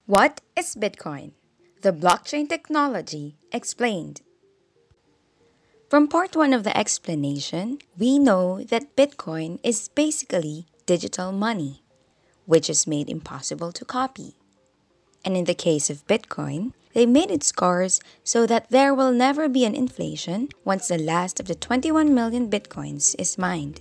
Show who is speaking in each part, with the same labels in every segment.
Speaker 1: What is Bitcoin? The blockchain technology explained. From part 1 of the explanation, we know that Bitcoin is basically digital money, which is made impossible to copy. And in the case of Bitcoin, they made it scarce so that there will never be an inflation once the last of the 21 million Bitcoins is mined.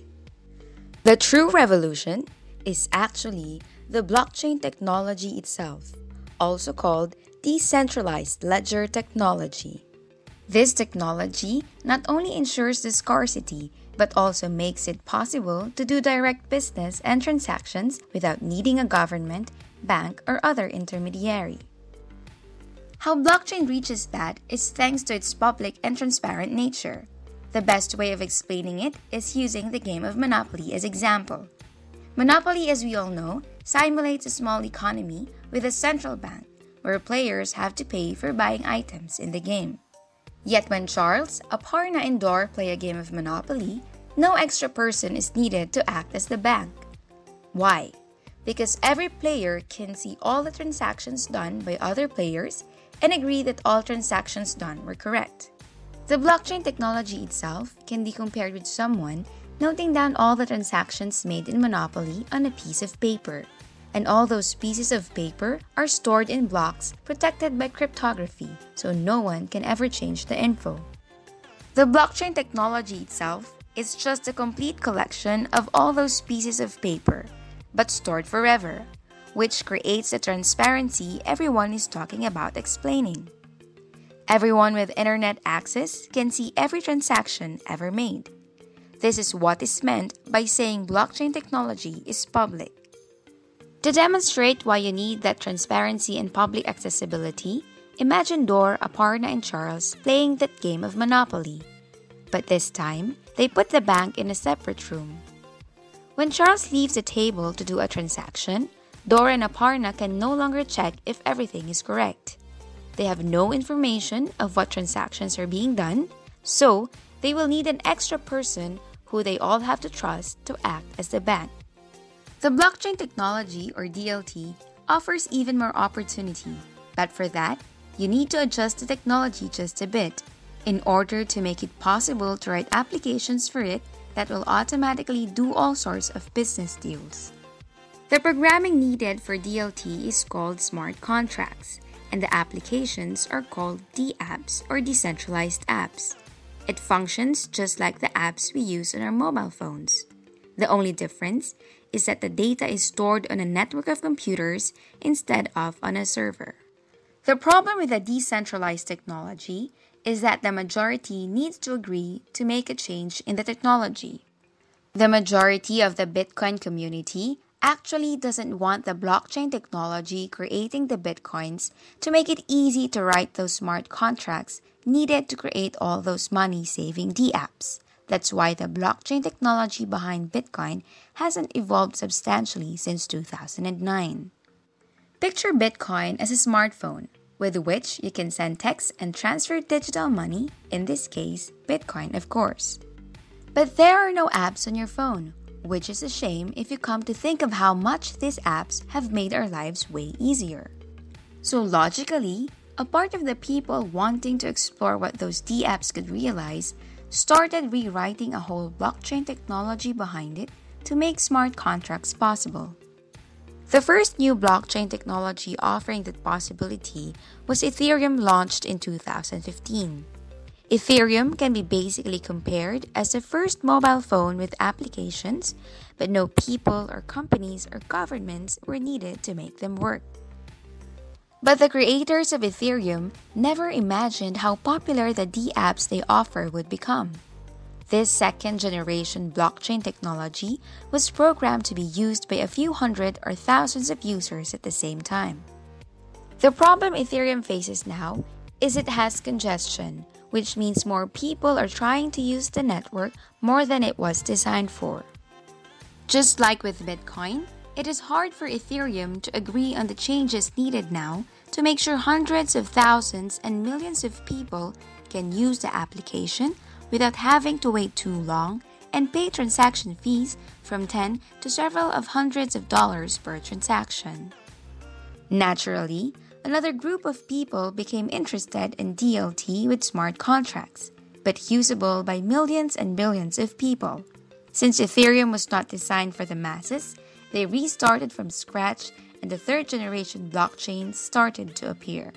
Speaker 1: The true revolution is actually the blockchain technology itself, also called Decentralized Ledger Technology. This technology not only ensures the scarcity, but also makes it possible to do direct business and transactions without needing a government, bank, or other intermediary. How blockchain reaches that is thanks to its public and transparent nature. The best way of explaining it is using the game of Monopoly as example. Monopoly, as we all know, simulates a small economy with a central bank, where players have to pay for buying items in the game. Yet when Charles, Aparna, and Dor play a game of Monopoly, no extra person is needed to act as the bank. Why? Because every player can see all the transactions done by other players and agree that all transactions done were correct. The blockchain technology itself can be compared with someone noting down all the transactions made in Monopoly on a piece of paper. And all those pieces of paper are stored in blocks protected by cryptography, so no one can ever change the info. The blockchain technology itself is just a complete collection of all those pieces of paper, but stored forever, which creates the transparency everyone is talking about explaining. Everyone with internet access can see every transaction ever made. This is what is meant by saying blockchain technology is public. To demonstrate why you need that transparency and public accessibility, imagine Dor, Aparna, and Charles playing that game of Monopoly. But this time, they put the bank in a separate room. When Charles leaves the table to do a transaction, Dor and Aparna can no longer check if everything is correct. They have no information of what transactions are being done, so they will need an extra person who they all have to trust to act as the bank. The blockchain technology, or DLT, offers even more opportunity, but for that, you need to adjust the technology just a bit in order to make it possible to write applications for it that will automatically do all sorts of business deals. The programming needed for DLT is called smart contracts, and the applications are called DApps, or decentralized apps. It functions just like the apps we use on our mobile phones. The only difference is that the data is stored on a network of computers instead of on a server. The problem with a decentralized technology is that the majority needs to agree to make a change in the technology. The majority of the Bitcoin community actually doesn't want the blockchain technology creating the Bitcoins to make it easy to write those smart contracts needed to create all those money-saving DApps. That's why the blockchain technology behind Bitcoin hasn't evolved substantially since 2009. Picture Bitcoin as a smartphone with which you can send text and transfer digital money, in this case, Bitcoin, of course. But there are no apps on your phone, which is a shame if you come to think of how much these apps have made our lives way easier. So logically, a part of the people wanting to explore what those DApps could realize started rewriting a whole blockchain technology behind it to make smart contracts possible. The first new blockchain technology offering that possibility was Ethereum, launched in 2015. Ethereum can be basically compared as the first mobile phone with applications, but no people or companies or governments were needed to make them work. But the creators of Ethereum never imagined how popular the DApps they offer would become. This second-generation blockchain technology was programmed to be used by a few hundred or thousands of users at the same time. The problem Ethereum faces now is it has congestion, which means more people are trying to use the network more than it was designed for. Just like with Bitcoin, it is hard for Ethereum to agree on the changes needed now to make sure hundreds of thousands and millions of people can use the application without having to wait too long and pay transaction fees from 10 to several of hundreds of dollars per transaction. Naturally, another group of people became interested in DLT with smart contracts, but usable by millions and billions of people. Since Ethereum was not designed for the masses, they restarted from scratch and the third generation blockchain started to appear.